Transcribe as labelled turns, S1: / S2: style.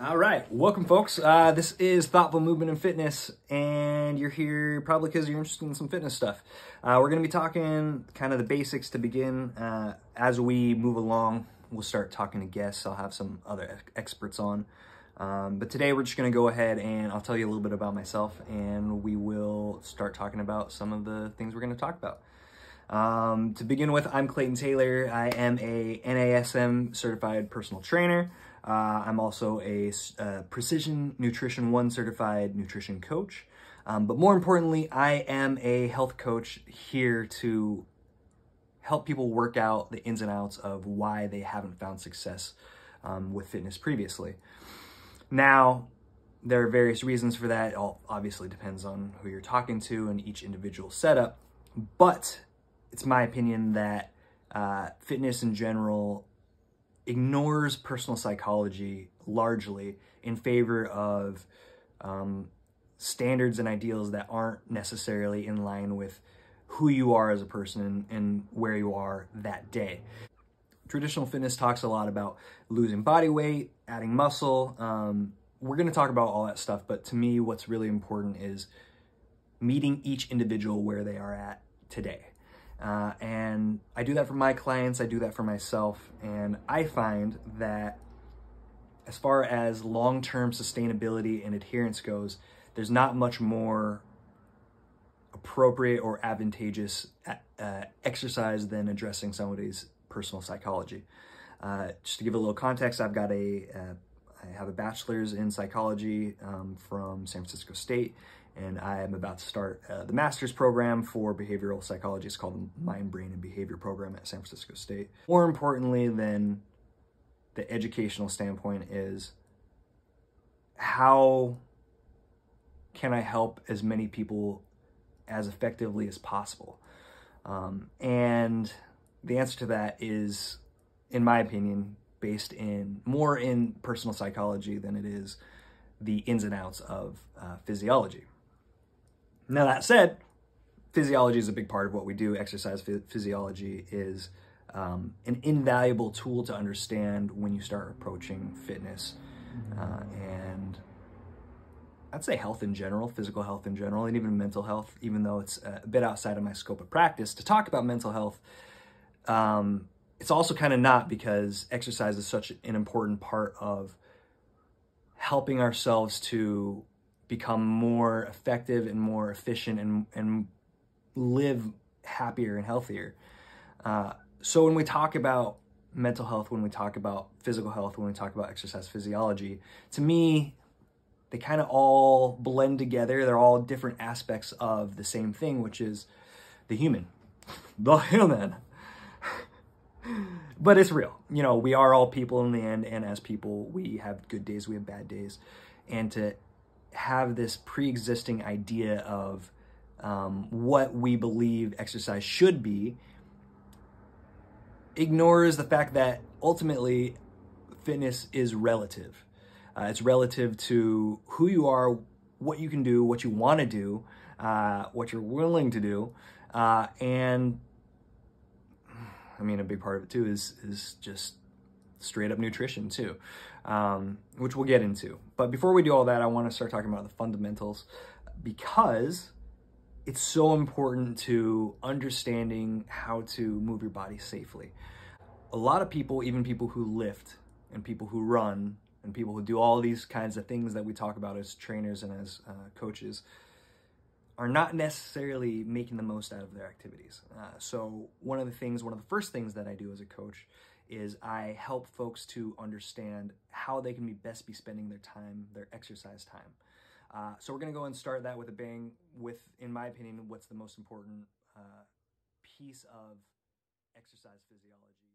S1: All right, welcome folks. This is Thoughtful Movement and Fitness, and you're here probably because you're interested in some fitness stuff. We're going to be talking kind of the basics to begin. As we move along, we'll start talking to guests. I'll have some other experts on. But today we're just going to go ahead and I'll tell you a little bit about myself, and we will start talking about some of the things we're going to talk about. To begin with, I'm Clayton Taylor. I am a NASM certified personal trainer. I'm also a Precision Nutrition 1 certified nutrition coach. But more importantly, I am a health coach here to help people work out the ins and outs of why they haven't found success with fitness previously. Now, there are various reasons for that. It all obviously depends on who you're talking to and each individual setup. But it's my opinion that fitness in general ignores personal psychology largely in favor of standards and ideals that aren't necessarily in line with who you are as a person and where you are that day. Traditional fitness talks a lot about losing body weight, adding muscle. We're going to talk about all that stuff, but to me, what's really important is meeting each individual where they are at today. And I do that for my clients, I do that for myself, and I find that as far as long-term sustainability and adherence goes, there's not much more appropriate or advantageous exercise than addressing somebody's personal psychology. Just to give a little context, I have a bachelor's in psychology from San Francisco State, and I am about to start the master's program for behavioral psychology. It's called the Mind, Brain, and Behavior program at San Francisco State. More importantly than the educational standpoint is how can I help as many people as effectively as possible? And the answer to that is, in my opinion, based more in personal psychology than it is the ins and outs of physiology. Now, that said, physiology is a big part of what we do. Exercise physiology is an invaluable tool to understand when you start approaching fitness and I'd say health in general, physical health in general, and even mental health, even though it's a bit outside of my scope of practice to talk about mental health. It's also kind of not, because exercise is such an important part of helping ourselves to become more effective and more efficient and live happier and healthier. So when we talk about mental health, when we talk about physical health, when we talk about exercise physiology, to me, they kind of all blend together. They're all different aspects of the same thing, which is the human. The human. But it's real. You know, we are all people in the end, and as people, we have good days, we have bad days. And to have this pre-existing idea of what we believe exercise should be ignores the fact that ultimately fitness is relative. It's relative to who you are, what you can do, what you want to do, what you're willing to do, and I mean, a big part of it too is just straight up nutrition too, which we'll get into. But before we do all that, I want to start talking about the fundamentals, because it's so important to understanding how to move your body safely. A lot of people, even people who lift and people who run and people who do all these kinds of things that we talk about as trainers and as coaches, are not necessarily making the most out of their activities. So one of the first things that I do as a coach is I help folks to understand how they can best be spending their time, their exercise time. So we're gonna go and start that with a bang with, in my opinion, what's the most important piece of exercise physiology.